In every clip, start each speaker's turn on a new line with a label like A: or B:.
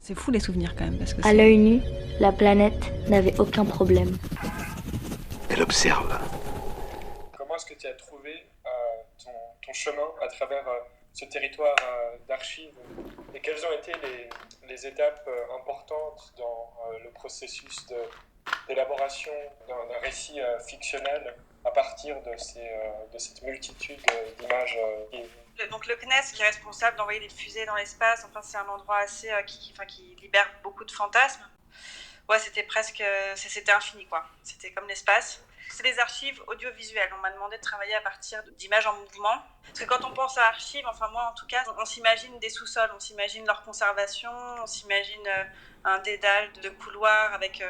A: C'est fou les souvenirs quand même, parce que
B: À l'œil nu, la planète n'avait aucun problème.
C: Elle observe.
D: Comment est-ce que tu as trouvé ton chemin à travers ce territoire d'archives et quelles ont été les étapes importantes dans le processus d'élaboration d'un récit fictionnel à partir de cette multitude d'images
E: Donc le CNES qui est responsable d'envoyer des fusées dans l'espace, enfin c'est un endroit assez qui libère beaucoup de fantasmes. Ouais, c'était infini quoi. C'était comme l'espace. C'est des archives audiovisuelles. On m'a demandé de travailler à partir d'images en mouvement. Parce que quand on pense à archives, enfin moi en tout cas, on s'imagine des sous-sols, on s'imagine leur conservation, on s'imagine un dédale de couloirs avec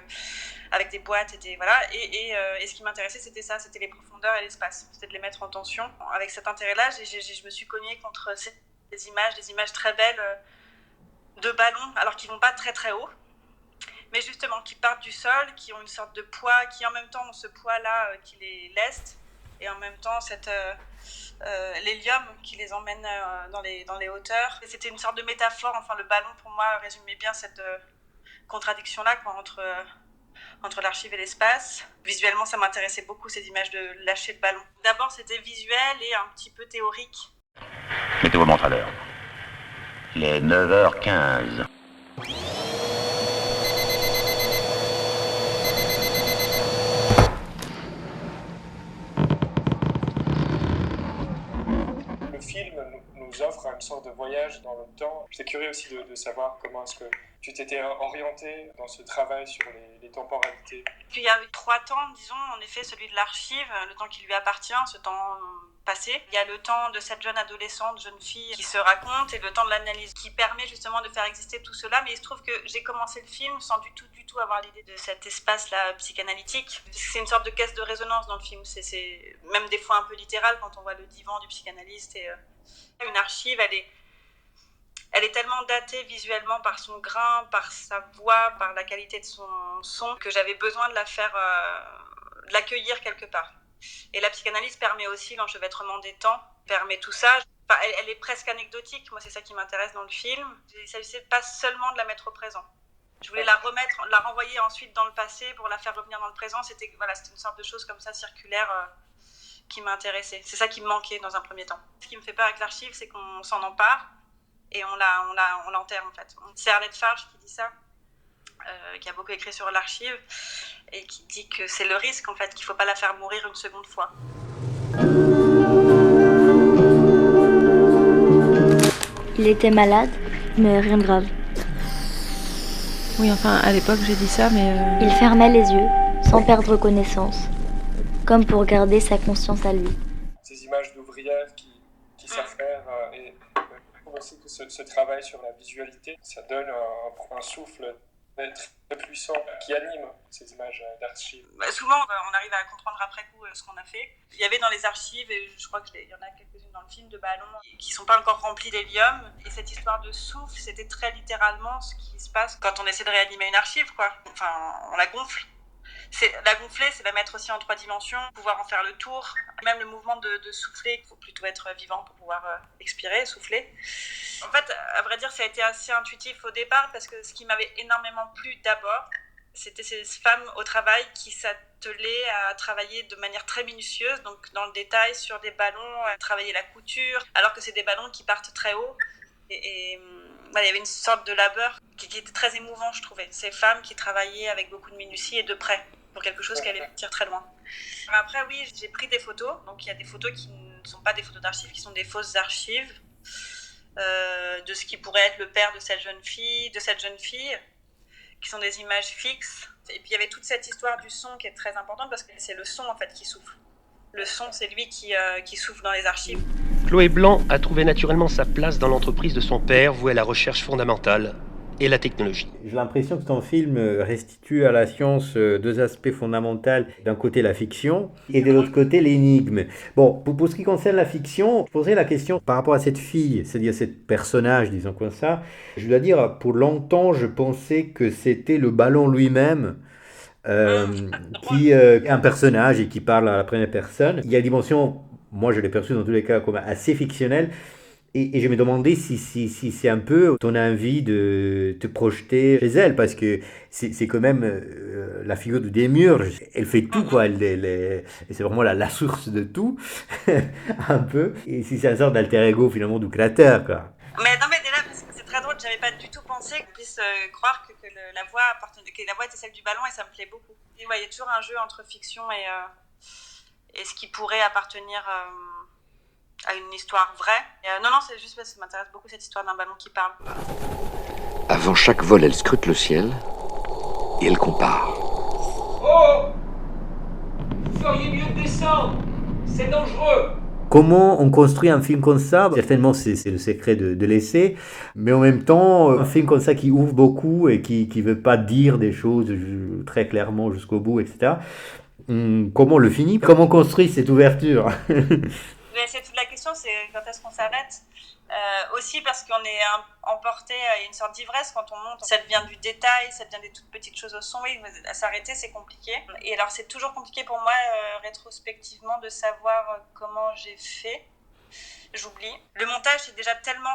E: des boîtes et ce qui m'intéressait c'était ça, c'était les profondeurs et l'espace. C'était de les mettre en tension. Avec cet intérêt-là, je me suis cognée contre des images très belles de ballons, alors qu'ils vont pas très très haut. Mais justement, qui partent du sol, qui ont une sorte de poids, qui en même temps ont ce poids-là qui les leste, et en même temps l'hélium qui les emmène dans les hauteurs. Et c'était une sorte de métaphore, enfin le ballon pour moi résumait bien cette contradiction-là quoi, entre l'archive et l'espace. Visuellement, ça m'intéressait beaucoup ces images de lâcher de ballon. D'abord, c'était visuel et un petit peu théorique.
C: Mettez vos montres à l'heure. Il est 9h15.
D: Le film nous offre une sorte de voyage dans le temps. J'étais curieux aussi de savoir comment est-ce que tu t'étais orienté dans ce travail sur les temporalités.
E: Puis il y a eu 3 temps, disons, en effet, celui de l'archive, le temps qui lui appartient, ce temps passé. Il y a le temps de cette jeune adolescente, jeune fille qui se raconte et le temps de l'analyse qui permet justement de faire exister tout cela. Mais il se trouve que j'ai commencé le film sans du tout avoir l'idée de cet espace-là psychanalytique. C'est une sorte de caisse de résonance dans le film. C'est même des fois un peu littéral quand on voit le divan du psychanalyste. Et une archive, elle est tellement datée visuellement par son grain, par sa voix, par la qualité de son son, que j'avais besoin de de l'accueillir quelque part. Et la psychanalyse permet aussi l'enchevêtrement des temps, permet tout ça. Enfin, elle est presque anecdotique, moi c'est ça qui m'intéresse dans le film. Il ne s'agissait pas seulement de la mettre au présent. Je voulais la renvoyer ensuite dans le passé pour la faire revenir dans le présent. C'était une sorte de chose comme ça, circulaire, qui m'intéressait. C'est ça qui me manquait dans un premier temps. Ce qui me fait peur avec l'archive, c'est qu'on s'en empare et on l'enterre en fait. C'est Arlette Farge qui dit ça, qui a beaucoup écrit sur l'archive et qui dit que c'est le risque en fait, qu'il ne faut pas la faire mourir une seconde fois.
B: Il était malade, mais rien de grave.
A: Oui, enfin, à l'époque, j'ai dit ça, mais...
B: Il fermait les yeux, sans perdre connaissance, comme pour garder sa conscience à lui.
D: Ces images d'ouvrières qui s'affairent et je trouve aussi que ce travail sur la visualité, ça donne un souffle très puissant qui anime ces images d'archives.
E: Souvent, on arrive à comprendre après coup ce qu'on a fait. Il y avait dans les archives, et je crois qu'il y en a quelques-unes dans le film, de ballons qui ne sont pas encore remplis d'hélium. Et cette histoire de souffle, c'était très littéralement ce qui se passe quand on essaie de réanimer une archive, quoi. Enfin, on la gonfle. La gonfler, c'est la mettre aussi en 3 dimensions, pouvoir en faire le tour. Même le mouvement de souffler, il faut plutôt être vivant pour pouvoir expirer, souffler. En fait, à vrai dire, ça a été assez intuitif au départ parce que ce qui m'avait énormément plu d'abord, c'était ces femmes au travail qui s'attelaient à travailler de manière très minutieuse, donc dans le détail sur des ballons, à travailler la couture, alors que c'est des ballons qui partent très haut. Et il y avait une sorte de labeur qui était très émouvant, je trouvais. Ces femmes qui travaillaient avec beaucoup de minutie et de près pour quelque chose qui allait partir très loin. Après, oui, j'ai pris des photos. Donc, il y a des photos qui ne sont pas des photos d'archives, qui sont des fausses archives de ce qui pourrait être le père de cette jeune fille, qui sont des images fixes. Et puis, il y avait toute cette histoire du son qui est très importante parce que c'est le son, en fait, qui souffle. Le son, c'est lui qui souffle dans les archives.
F: Chloé Blanc a trouvé naturellement sa place dans l'entreprise de son père, vouée à la recherche fondamentale et la technologie.
G: J'ai l'impression que ton film restitue à la science 2 aspects fondamentaux. D'un côté la fiction et de l'autre côté l'énigme. Bon, pour ce qui concerne la fiction, je poserai la question par rapport à cette fille, c'est-à-dire cette personnage, disons comme ça. Je dois dire, pour longtemps, je pensais que c'était le ballon lui-même qui est un personnage et qui parle à la première personne. Il y a une dimension, moi je l'ai perçu dans tous les cas comme assez fictionnelle. Et je me demandais si c'est un peu ton envie de te projeter chez elle, parce que c'est quand même la figure de Démiurge. Elle fait tout, quoi. C'est vraiment la source de tout, un peu. Et si c'est un sorte d'alter ego, finalement, du créateur, quoi.
E: Mais non, mais déjà, parce que c'est très drôle, j'avais pas du tout pensé qu'on puisse croire que la voix était celle du ballon, et ça me plaît beaucoup. Et ouais, il y a toujours un jeu entre fiction et ce qui pourrait appartenir à une histoire vraie. Non, c'est juste parce que ça m'intéresse beaucoup cette histoire d'un ballon qui parle.
H: Avant chaque vol, elle scrute le ciel et elle compare.
I: Oh! Vous feriez mieux de descendre! C'est dangereux!
G: Comment on construit un film comme ça? Certainement, c'est le secret de l'essai, mais en même temps, un film comme ça qui ouvre beaucoup et qui ne veut pas dire des choses très clairement jusqu'au bout, etc. Comment on le finit? Comment on construit cette ouverture?
E: C'est toute la question, c'est quand est-ce qu'on s'arrête. Aussi parce qu'on est emporté à une sorte d'ivresse quand on monte. Ça devient du détail, ça devient des toutes petites choses au son. Oui, à s'arrêter, c'est compliqué. Et alors, c'est toujours compliqué pour moi, rétrospectivement, de savoir comment j'ai fait. J'oublie. Le montage, c'est déjà tellement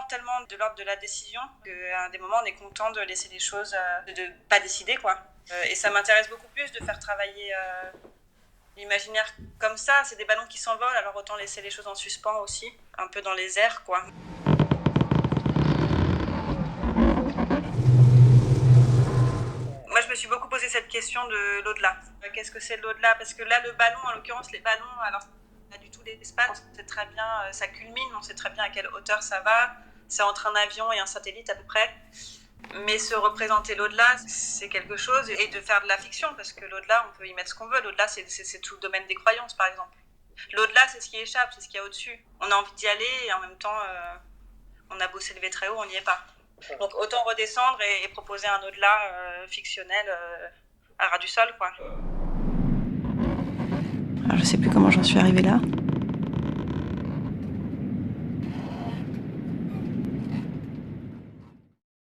E: de l'ordre de la décision qu'à des moments, on est content de laisser les choses, de pas décider, quoi. Et ça m'intéresse beaucoup plus de faire travailler l'imaginaire comme ça. C'est des ballons qui s'envolent, alors autant laisser les choses en suspens aussi, un peu dans les airs, quoi. Moi, je me suis beaucoup posé cette question de l'au-delà. Qu'est-ce que c'est l'au-delà? Parce que là, le ballon, en l'occurrence, les ballons, alors, pas du tout l'espace, on sait très bien, ça culmine, on sait très bien à quelle hauteur ça va. C'est entre un avion et un satellite à peu près. Mais se représenter l'au-delà, c'est quelque chose, et de faire de la fiction, parce que l'au-delà, on peut y mettre ce qu'on veut. L'au-delà, c'est tout le domaine des croyances, par exemple. L'au-delà, c'est ce qui échappe, c'est ce qu'il y a au-dessus. On a envie d'y aller, et en même temps, on a beau s'élever très haut, on n'y est pas. Donc autant redescendre et proposer un au-delà fictionnel à ras du sol, quoi.
A: Alors, je sais plus comment j'en suis arrivée là.